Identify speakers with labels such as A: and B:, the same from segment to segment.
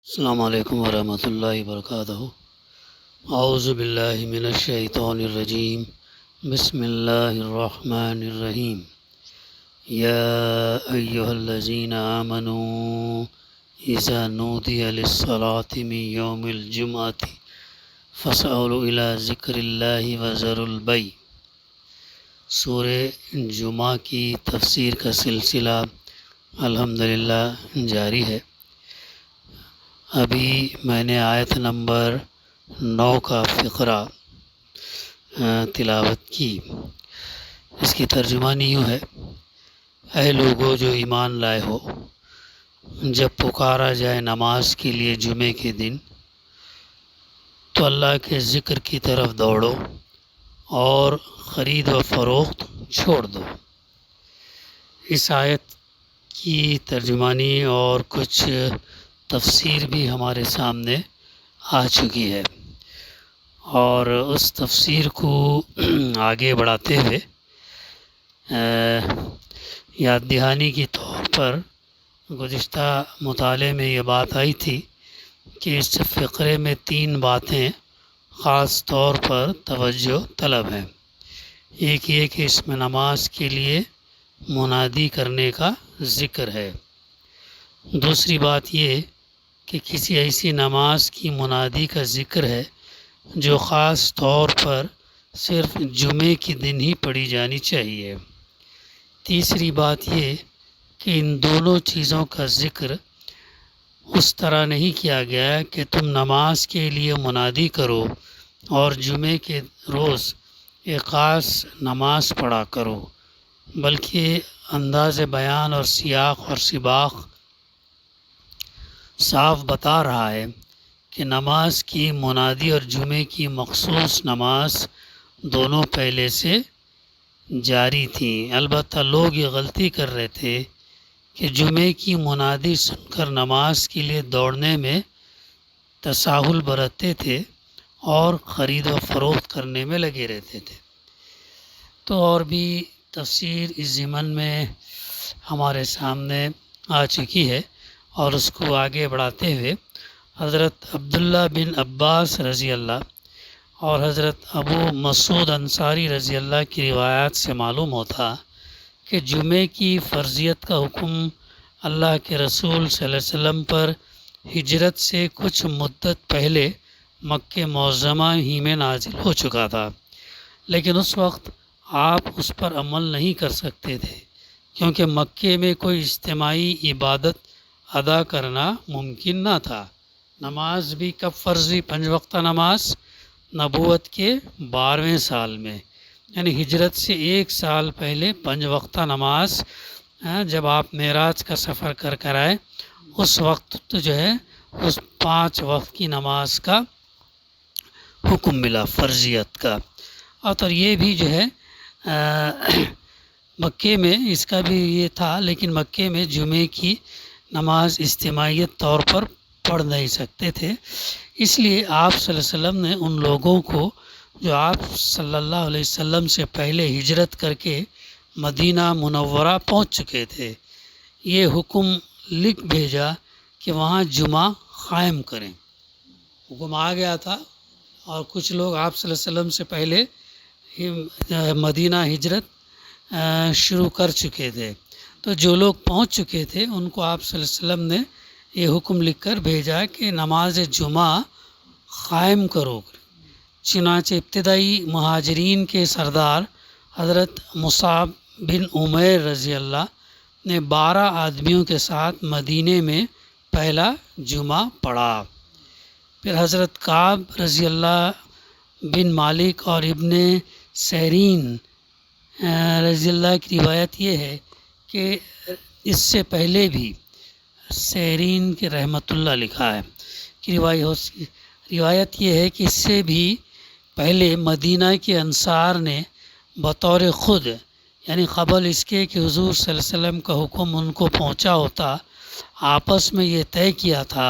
A: السلام علیکم ورحمۃ اللہ وبرکاتہ۔ اعوذ باللہ من الشیطان الرجیم، بسم اللہ الرحمن الرحیم۔ یا ایہا الذین آمنوا اذا نودی للصلاۃ من یوم الجمعۃ فاسعوا الی ذکر اللہ وذروا البیع۔ سورہ جمعہ کی تفسیر کا سلسلہ الحمدللہ جاری ہے۔ ابھی میں نے آیت نمبر 9 کا فقرہ تلاوت کی۔ اس کی ترجمانی یوں ہے: اے لوگو جو ایمان لائے ہو، جب پکارا جائے نماز کے لیے جمعے کے دن تو اللہ کے ذکر کی طرف دوڑو اور خرید و فروخت چھوڑ دو۔ اس آیت کی ترجمانی اور کچھ تفسیر بھی ہمارے سامنے آ چکی ہے، اور اس تفسیر کو آگے بڑھاتے ہوئے یاد دہانی کے طور پر گزشتہ مطالعے میں یہ بات آئی تھی کہ اس فقرے میں 3 باتیں خاص طور پر توجہ طلب ہیں۔ ایک یہ کہ اس میں نماز کے لیے منادی کرنے کا ذکر ہے۔ دوسری بات یہ کہ کسی ایسی نماز کی منادی کا ذکر ہے جو خاص طور پر صرف جمعے کے دن ہی پڑھی جانی چاہیے۔ تیسری بات یہ کہ ان دونوں چیزوں کا ذکر اس طرح نہیں کیا گیا کہ تم نماز کے لیے منادی کرو اور جمعے کے روز ایک خاص نماز پڑھا کرو، بلکہ انداز بیان اور سیاق اور سباق صاف بتا رہا ہے کہ نماز کی منادی اور جمعے کی مخصوص نماز دونوں پہلے سے جاری تھیں۔ البتہ لوگ یہ غلطی کر رہے تھے کہ جمعے کی منادی سن کر نماز کے لیے دوڑنے میں تساہل برتتے تھے اور خرید و فروخت کرنے میں لگے رہتے تھے۔ تو اور بھی تفسیر اس ضمن میں ہمارے سامنے آ چکی ہے، اور اس کو آگے بڑھاتے ہوئے حضرت عبداللہ بن عباس رضی اللہ اور حضرت ابو مسعود انصاری رضی اللہ کی روایات سے معلوم ہوتا کہ جمعے کی فرضیت کا حکم اللہ کے رسول صلی اللہ علیہ وسلم پر ہجرت سے کچھ مدت پہلے مکہ معظمہ ہی میں نازل ہو چکا تھا، لیکن اس وقت آپ اس پر عمل نہیں کر سکتے تھے کیونکہ مکے میں کوئی اجتماعی عبادت ادا کرنا ممکن نہ تھا۔ نماز بھی کب فرضی 5 وقتہ نماز نبوت کے 12ویں سال میں، یعنی ہجرت سے 1 سال پہلے 5 وقتہ نماز جب آپ معراج کا سفر کر آئے اس وقت تو جو ہے اس 5 وقت کی نماز کا حکم ملا فرضیت کا۔ اور یہ بھی جو ہے مکے میں اس کا بھی یہ تھا، لیکن مکے میں جمعے کی نماز اجتماعیت طور پر پڑھ نہیں سکتے تھے، اس لیے آپ صلی اللہ علیہ وسلم نے ان لوگوں کو جو آپ صلی اللہ علیہ وسلم سے پہلے ہجرت کر کے مدینہ منورہ پہنچ چکے تھے، یہ حکم لکھ بھیجا کہ وہاں جمعہ قائم کریں۔ حکم آ گیا تھا اور کچھ لوگ آپ صلی اللہ علیہ وسلم سے پہلے مدینہ ہجرت شروع کر چکے تھے، تو جو لوگ پہنچ چکے تھے ان کو آپ صلی اللہ علیہ وسلم نے یہ حکم لکھ کر بھیجا کہ نماز جمعہ قائم کرو۔ چنانچہ ابتدائی مہاجرین کے سردار حضرت مصعب بن عمیر رضی اللہ نے 12 آدمیوں کے ساتھ مدینے میں پہلا جمعہ پڑھا۔ پھر حضرت کعب رضی اللہ بن مالک اور ابن سیرین رضی اللہ کی روایت یہ ہے کہ اس سے پہلے بھی سیرین کے رحمۃ اللہ لکھا ہے کہ روایت یہ ہے کہ اس سے بھی پہلے مدینہ کے انصار نے بطور خود، یعنی قبل اس کے کہ حضور صلی اللہ علیہ وسلم کا حکم ان کو پہنچا ہوتا، آپس میں یہ طے کیا تھا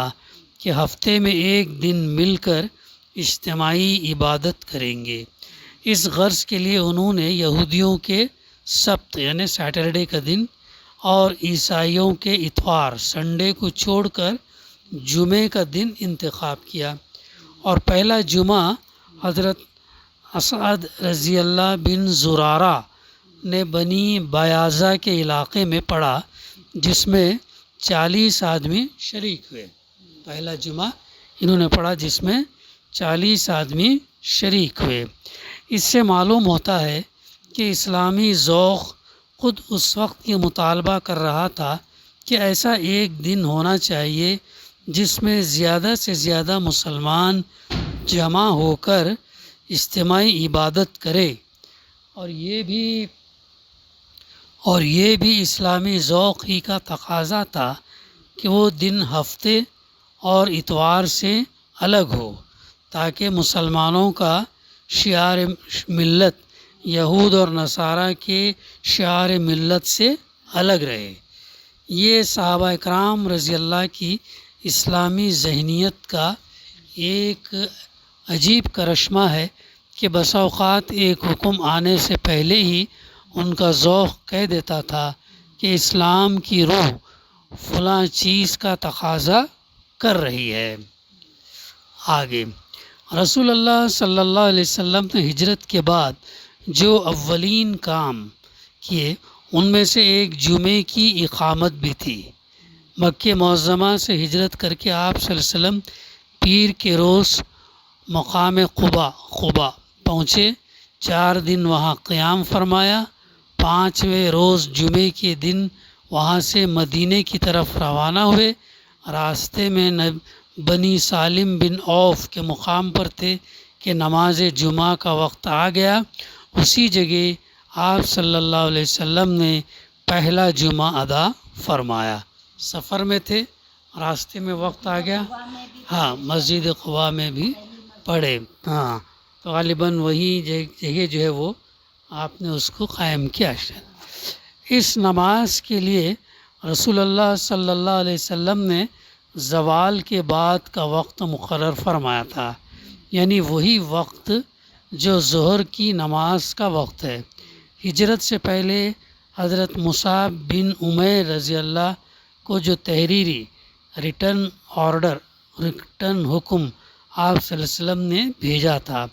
A: کہ ہفتے میں 1 دن مل کر اجتماعی عبادت کریں گے۔ اس غرض کے لیے انہوں نے یہودیوں کے سبت یعنی سیٹرڈے کا دن اور عیسائیوں کے اتوار سنڈے کو چھوڑ کر جمعے کا دن انتخاب کیا، اور پہلا جمعہ حضرت اسعد رضی اللہ بن زرارہ نے بنی بیاضا کے علاقے میں پڑھا، جس میں 40 آدمی شریک ہوئے۔ پہلا جمعہ انہوں نے پڑھا جس میں 40 آدمی شریک ہوئے۔ اس سے معلوم ہوتا ہے کہ اسلامی ذوق خود اس وقت یہ مطالبہ کر رہا تھا کہ ایسا ایک دن ہونا چاہیے جس میں زیادہ سے زیادہ مسلمان جمع ہو کر اجتماعی عبادت کرے، اور یہ بھی اسلامی ذوق ہی کا تقاضا تھا کہ وہ دن ہفتے اور اتوار سے الگ ہو، تاکہ مسلمانوں کا شعار ملت یہود اور نصارہ کے شعار ملت سے الگ رہے۔ یہ صحابہ اکرام رضی اللہ کی اسلامی ذہنیت کا ایک عجیب کرشمہ ہے کہ بسا اوقات ایک حکم آنے سے پہلے ہی ان کا ذوق کہہ دیتا تھا کہ اسلام کی روح فلاں چیز کا تقاضا کر رہی ہے۔ آگے رسول اللہ صلی اللہ علیہ وسلم نے ہجرت کے بعد جو اولین کام کیے ان میں سے ایک جمعے کی اقامت بھی تھی۔ مکہ معظمہ سے ہجرت کر کے آپ صلی اللہ علیہ وسلم پیر کے روز مقام قبا پہنچے، 4 دن وہاں قیام فرمایا، 5ویں روز جمعے کے دن وہاں سے مدینے کی طرف روانہ ہوئے۔ راستے میں بنی سالم بن عوف کے مقام پر تھے کہ نماز جمعہ کا وقت آ گیا۔ اسی جگہ آپ صلی اللہ علیہ وسلم نے پہلا جمعہ ادا فرمایا۔ سفر میں تھے، راستے میں وقت آ گیا، ہاں مسجد قباء میں بھی پڑھے، ہاں تو غالباً وہی جگہ جو ہے وہ آپ نے اس کو قائم کیا۔ اس نماز کے لیے رسول اللہ صلی اللہ علیہ وسلم نے زوال کے بعد کا وقت مقرر فرمایا تھا، یعنی وہی وقت جو ظہر کی نماز کا وقت ہے۔ ہجرت سے پہلے حضرت مصعب بن عمیر رضی اللہ کو جو تحریری ریٹن حکم آپ صلی اللہ علیہ وسلم نے بھیجا تھا،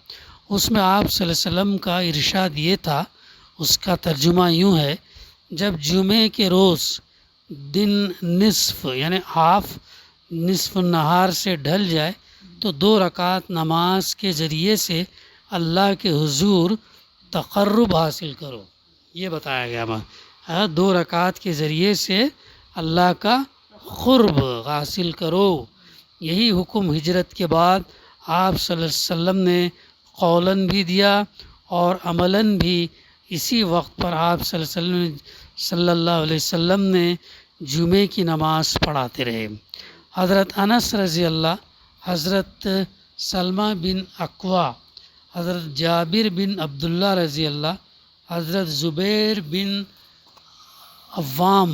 A: اس میں آپ صلی اللہ علیہ وسلم کا ارشاد یہ تھا، اس کا ترجمہ یوں ہے: جب جمعے کے روز دن نصف یعنی نصف النہار سے ڈھل جائے تو 2 رکعت نماز کے ذریعے سے اللہ کے حضور تقرب حاصل کرو۔ یہ بتایا گیا 2 رکعت کے ذریعے سے اللہ کا قرب حاصل کرو۔ یہی حکم ہجرت کے بعد آپ صلی اللہ علیہ وسلم نے قولاً بھی دیا اور عملاً بھی اسی وقت پر آپ صلی اللہ علیہ وسلم نے جمعے کی نماز پڑھاتے رہے۔ حضرت انس رضی اللہ، حضرت سلمہ بن اکوع، حضرت جابر بن عبداللہ رضی اللہ، حضرت زبیر بن عوام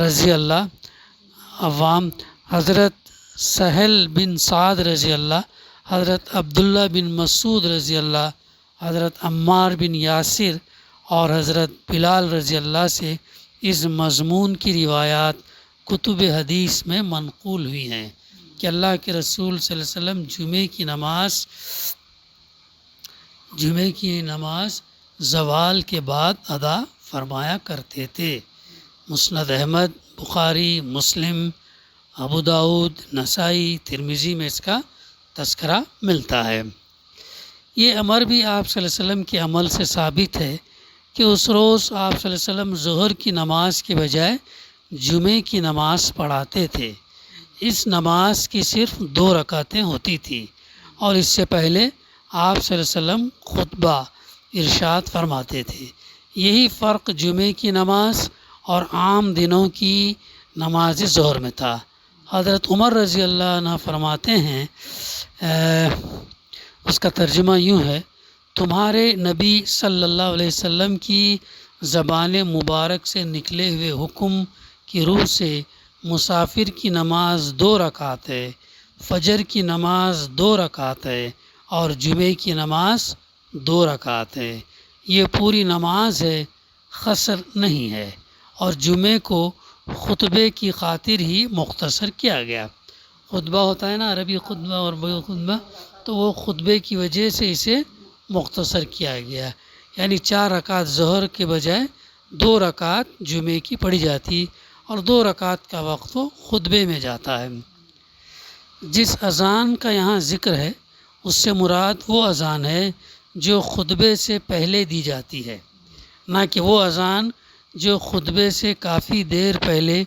A: رضی اللہ، حضرت سہل بن سعد رضی اللہ، حضرت عبداللہ بن مسعود رضی اللہ، حضرت عمار بن یاسر اور حضرت بلال رضی اللہ سے اس مضمون کی روایات کتب حدیث میں منقول ہوئی ہیں کہ اللہ کے رسول صلی اللہ علیہ وسلم جمعے کی نماز زوال کے بعد ادا فرمایا کرتے تھے۔ مسند احمد، بخاری، مسلم، ابو داؤد، نسائی، ترمذی میں اس کا تذکرہ ملتا ہے۔ یہ امر بھی آپ صلی اللہ علیہ وسلم کے عمل سے ثابت ہے کہ اس روز آپ صلی اللہ علیہ وسلم ظہر کی نماز کے بجائے جمعے کی نماز پڑھاتے تھے۔ اس نماز کی صرف 2 رکعتیں ہوتی تھیں، اور اس سے پہلے آپ صلی اللہ علیہ وسلم خطبہ ارشاد فرماتے تھے۔ یہی فرق جمعے کی نماز اور عام دنوں کی نماز ظہر میں تھا۔ حضرت عمر رضی اللہ عنہ فرماتے ہیں، اس کا ترجمہ یوں ہے: تمہارے نبی صلی اللہ علیہ وسلم کی زبان مبارک سے نکلے ہوئے حکم کی روح سے مسافر کی نماز 2 رکعت ہے، فجر کی نماز 2 رکعت ہے اور جمعے کی نماز 2 رکعت ہے۔ یہ پوری نماز ہے، قصر نہیں ہے، اور جمعے کو خطبے کی خاطر ہی مختصر کیا گیا۔ خطبہ ہوتا ہے نا، عربی خطبہ اور عربی خطبہ، تو وہ خطبے کی وجہ سے اسے مختصر کیا گیا، یعنی 4 رکعت ظہر کے بجائے 2 رکعت جمعے کی پڑھی جاتی اور 2 رکعت کا وقت وہ خطبے میں جاتا ہے۔ جس اذان کا یہاں ذکر ہے اس سے مراد وہ اذان ہے جو خطبے سے پہلے دی جاتی ہے، نہ کہ وہ اذان جو خطبے سے کافی دیر پہلے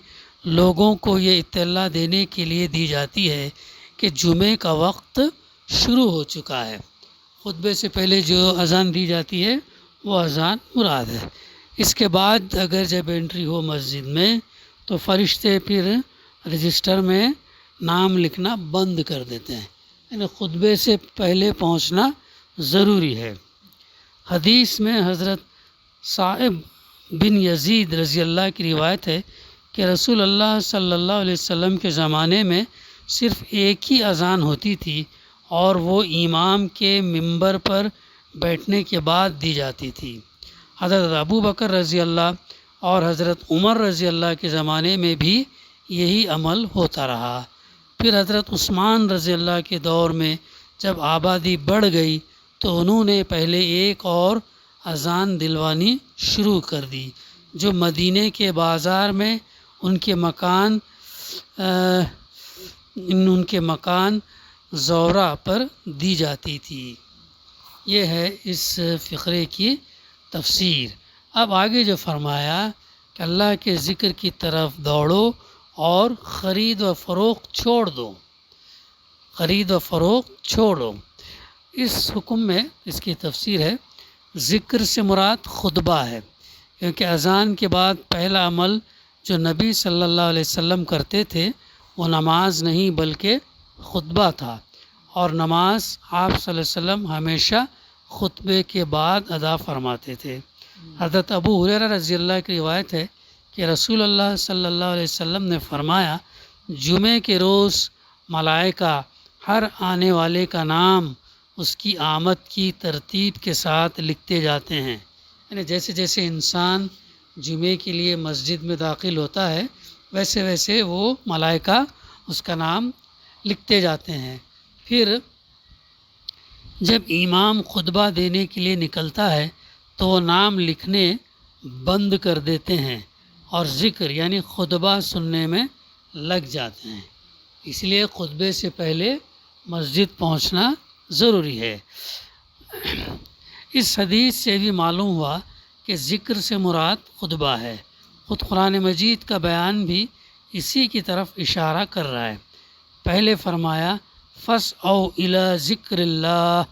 A: لوگوں کو یہ اطلاع دینے کے لیے دی جاتی ہے کہ جمعے کا وقت شروع ہو چکا ہے۔ خطبے سے پہلے جو اذان دی جاتی ہے وہ اذان مراد ہے۔ اس کے بعد اگر جب انٹری ہو مسجد میں تو فرشتے پھر رجسٹر میں نام لکھنا بند کر دیتے ہیں، یعنی خطبے سے پہلے پہنچنا ضروری ہے۔ حدیث میں حضرت صائب بن یزید رضی اللہ کی روایت ہے کہ رسول اللہ صلی اللہ علیہ وسلم کے زمانے میں صرف ایک ہی اذان ہوتی تھی اور وہ امام کے منبر پر بیٹھنے کے بعد دی جاتی تھی۔ حضرت ابو بکر رضی اللہ اور حضرت عمر رضی اللہ کے زمانے میں بھی یہی عمل ہوتا رہا۔ پھر حضرت عثمان رضی اللہ کے دور میں جب آبادی بڑھ گئی تو انہوں نے پہلے ایک اور اذان دلوانی شروع کر دی جو مدینے کے بازار میں ان کے مکان زورہ پر دی جاتی تھی۔ یہ ہے اس فقرے کی تفسیر۔ اب آگے جو فرمایا کہ اللہ کے ذکر کی طرف دوڑو اور خرید و فروخت چھوڑ دو، خرید و فروخت چھوڑو۔ اس حکم میں اس کی تفسیر ہے، ذکر سے مراد خطبہ ہے، کیونکہ اذان کے بعد پہلا عمل جو نبی صلی اللہ علیہ وسلم کرتے تھے وہ نماز نہیں بلکہ خطبہ تھا، اور نماز آپ صلی اللہ علیہ وسلم ہمیشہ خطبے کے بعد ادا فرماتے تھے۔ حضرت ابو ہریرہ رضی اللہ کی روایت ہے کہ رسول اللہ صلی اللہ علیہ وسلم نے فرمایا، جمعے کے روز ملائکہ ہر آنے والے کا نام اس کی آمد کی ترتیب کے ساتھ لکھتے جاتے ہیں، یعنی جیسے جیسے انسان جمعے کے لیے مسجد میں داخل ہوتا ہے ویسے ویسے وہ ملائکہ اس کا نام لکھتے جاتے ہیں۔ پھر جب امام خطبہ دینے کے لیے نکلتا ہے تو وہ نام لکھنے بند کر دیتے ہیں اور ذکر یعنی خطبہ سننے میں لگ جاتے ہیں، اس لیے خطبے سے پہلے مسجد پہنچنا ضروری ہے۔ اس حدیث سے بھی معلوم ہوا کہ ذکر سے مراد خطبہ ہے۔ خود قرآن مجید کا بیان بھی اسی کی طرف اشارہ کر رہا ہے۔ پہلے فرمایا فَاسْعَوْا إِلَىٰ ذِكْرِ اللَّهِ،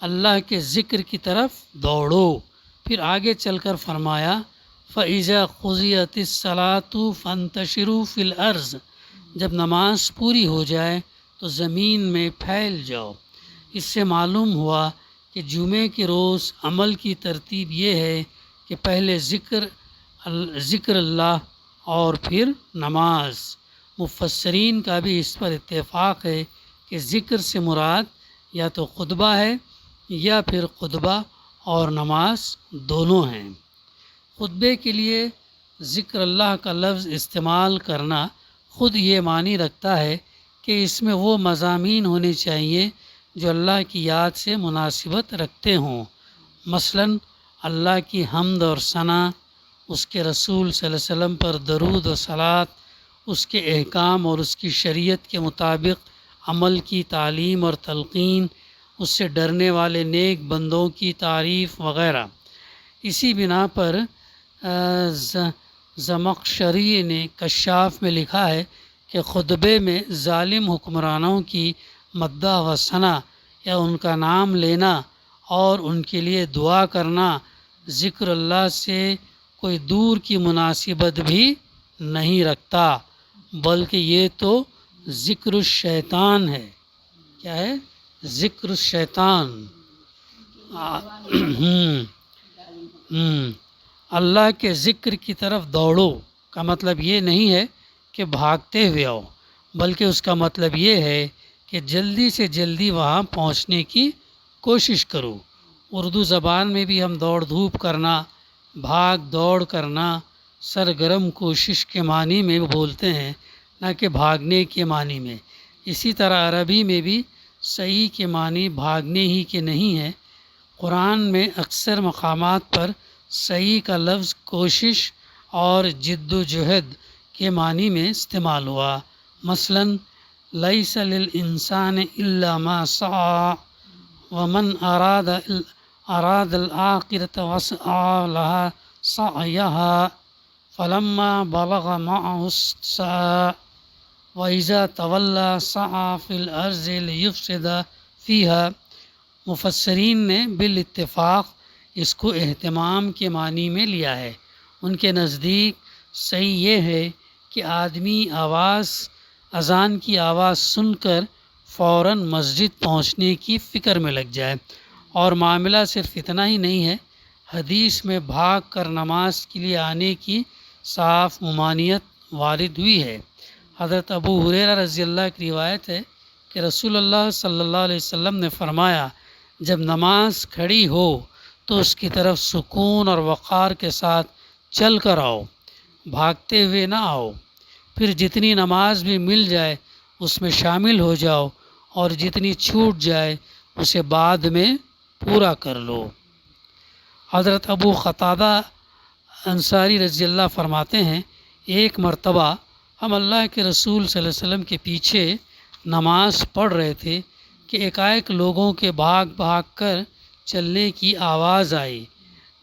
A: اللہ کے ذکر کی طرف دوڑو۔ پھر آگے چل کر فرمایا فَإِذَا قُضِيَتِ الصَّلَاةُ فَانتَشِرُوا فِي الْأَرْضِ، جب نماز پوری ہو جائے تو زمین میں پھیل جاؤ۔ اس سے معلوم ہوا کہ جمعے کے روز عمل کی ترتیب یہ ہے کہ پہلے ذکر اللہ اور پھر نماز۔ مفسرین کا بھی اس پر اتفاق ہے کہ ذکر سے مراد یا تو خطبہ ہے یا پھر خطبہ اور نماز دونوں ہیں۔ خطبے کے لیے ذکر اللہ کا لفظ استعمال کرنا خود یہ معنی رکھتا ہے کہ اس میں وہ مضامین ہونے چاہیے جو اللہ کی یاد سے مناسبت رکھتے ہوں، مثلاً اللہ کی حمد اور ثنا، اس کے رسول صلی اللہ علیہ وسلم پر درود و صلوات، اس کے احکام اور اس کی شریعت کے مطابق عمل کی تعلیم اور تلقین، اس سے ڈرنے والے نیک بندوں کی تعریف وغیرہ۔ اسی بنا پر زمخشری نے کشاف میں لکھا ہے کہ خطبے میں ظالم حکمرانوں کی مدح و ثنا یا ان کا نام لینا اور ان کے لیے دعا کرنا ذکر اللہ سے کوئی دور کی مناسبت بھی نہیں رکھتا، بلکہ یہ تو ذکر الشیطان ہے۔ کیا ہے؟ ذکر الشیطان۔ اللہ کے ذکر کی طرف دوڑو کا مطلب یہ نہیں ہے کہ بھاگتے ہوئے آؤ، بلکہ اس کا مطلب یہ ہے کہ جلدی سے جلدی وہاں پہنچنے کی کوشش کرو۔ اردو زبان میں بھی ہم دوڑ دھوپ کرنا، بھاگ دوڑ کرنا سرگرم کوشش کے معنی میں بولتے ہیں، نہ کہ بھاگنے کے معنی میں، اسی طرح عربی میں بھی سعی کے معنی بھاگنے ہی کے نہیں ہے۔ قرآن میں اکثر مقامات پر سعی کا لفظ کوشش اور جد و جہد کے معنی میں استعمال ہوا۔ مثلاً لیس للانسان الا ما سعى ومن اراد الآخرۃ وسعى لها سعيها فلما بلغ معه السعي وإذا تولى سعى في الأرض ليفسد فيها۔ مفسرین نے بالاتفاق اس کو اہتمام کے معنی میں لیا ہے۔ ان کے نزدیک صحیح یہ ہے کہ آدمی اذان کی آواز سن کر فوراً مسجد پہنچنے کی فکر میں لگ جائے، اور معاملہ صرف اتنا ہی نہیں ہے، حدیث میں بھاگ کر نماز کے لیے آنے کی صاف ممانعت وارد ہوئی ہے۔ حضرت ابو ہریرہ رضی اللہ کی روایت ہے کہ رسول اللہ صلی اللہ علیہ وسلم نے فرمایا، جب نماز کھڑی ہو تو اس کی طرف سکون اور وقار کے ساتھ چل کر آؤ، بھاگتے ہوئے نہ آؤ۔ پھر جتنی نماز بھی مل جائے اس میں شامل ہو جاؤ، اور جتنی چھوٹ جائے اسے بعد میں پورا کر لو۔ حضرت ابو قتادہ انصاری رضی اللہ فرماتے ہیں، ایک مرتبہ ہم اللہ کے رسول صلی اللہ علیہ وسلم کے پیچھے نماز پڑھ رہے تھے کہ ایک لوگوں کے بھاگ بھاگ کر چلنے کی آواز آئی۔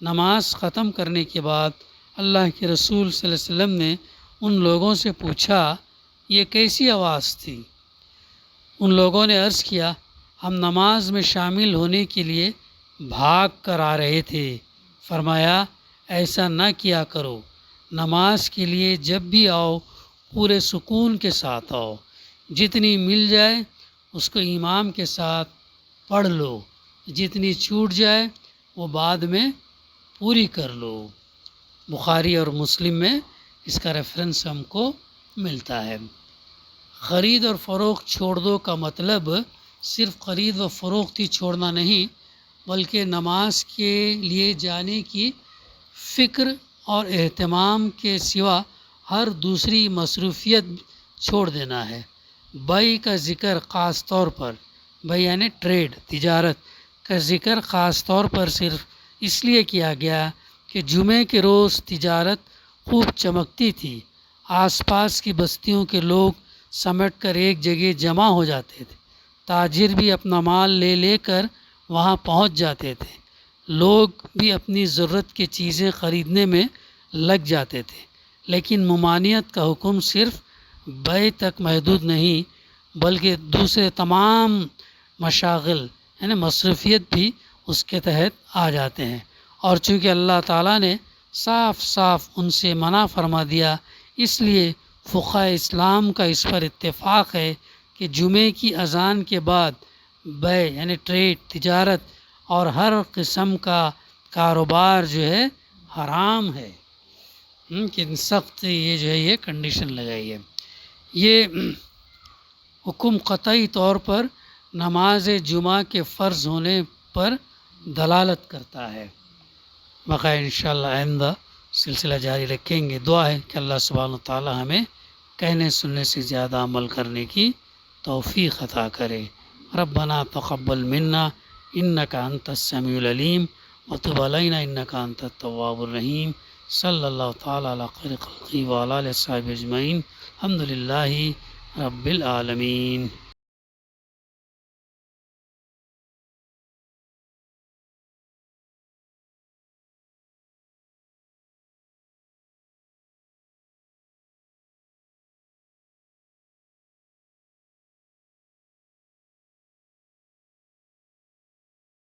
A: نماز ختم کرنے کے بعد اللہ کے رسول صلی اللہ علیہ وسلم نے ان لوگوں سے پوچھا، یہ کیسی آواز تھی؟ ان لوگوں نے عرض کیا، ہم نماز میں شامل ہونے کے لیے بھاگ کر آ رہے تھے۔ فرمایا، ایسا نہ کیا کرو، نماز کے لیے جب بھی آؤ پورے سکون کے ساتھ آؤ، جتنی مل جائے اس کو امام کے ساتھ پڑھ لو، جتنی چھوٹ جائے وہ بعد میں پوری کر لو۔ بخاری اور مسلم میں اس کا ریفرنس ہم کو ملتا ہے۔ خرید اور فروخت چھوڑ دو کا مطلب صرف خرید و فروخت ہی چھوڑنا نہیں، بلکہ نماز کے لیے جانے کی فکر اور اہتمام کے سوا ہر دوسری مصروفیت چھوڑ دینا ہے۔ بیع کا ذکر خاص طور پر، بیع یعنی ٹریڈ، تجارت کا ذکر خاص طور پر صرف اس لیے کیا گیا کہ جمعے کے روز تجارت خوب چمکتی تھی، آس پاس کی بستیوں کے لوگ سمٹ کر ایک جگہ جمع ہو جاتے تھے، تاجر بھی اپنا مال لے لے کر وہاں پہنچ جاتے تھے، لوگ بھی اپنی ضرورت کی چیزیں خریدنے میں لگ جاتے تھے۔ لیکن ممانعت کا حکم صرف بیع تک محدود نہیں، بلکہ دوسرے تمام مشاغل یعنی مصروفیت بھی اس کے تحت آ جاتے ہیں، اور چونکہ اللہ تعالیٰ نے صاف صاف ان سے منع فرما دیا، اس لیے فقہائے اسلام کا اس پر اتفاق ہے کہ جمعے کی اذان کے بعد بیع یعنی ٹریڈ، تجارت اور ہر قسم کا کاروبار جو ہے حرام ہے۔ کہ سخت یہ جو ہے یہ کنڈیشن لگائی ہے۔ یہ حکم قطعی طور پر نماز جمعہ کے فرض ہونے پر دلالت کرتا ہے۔ بقیہ انشاءاللہ آئندہ سلسلہ جاری رکھیں گے۔ دعا ہے کہ اللہ سبحانہ وتعالی ہمیں کہنے سننے سے زیادہ عمل کرنے کی توفیق عطا کرے۔ ربنا تقبل منا انک انت السمیع العلیم وتب علینا انک انت التواب الرحیم۔ صلی اللہ تعالیٰ علی خیر خلقہ وعلی آلہ وصحبہ اجمعین۔ الحمد للہ رب العالمین۔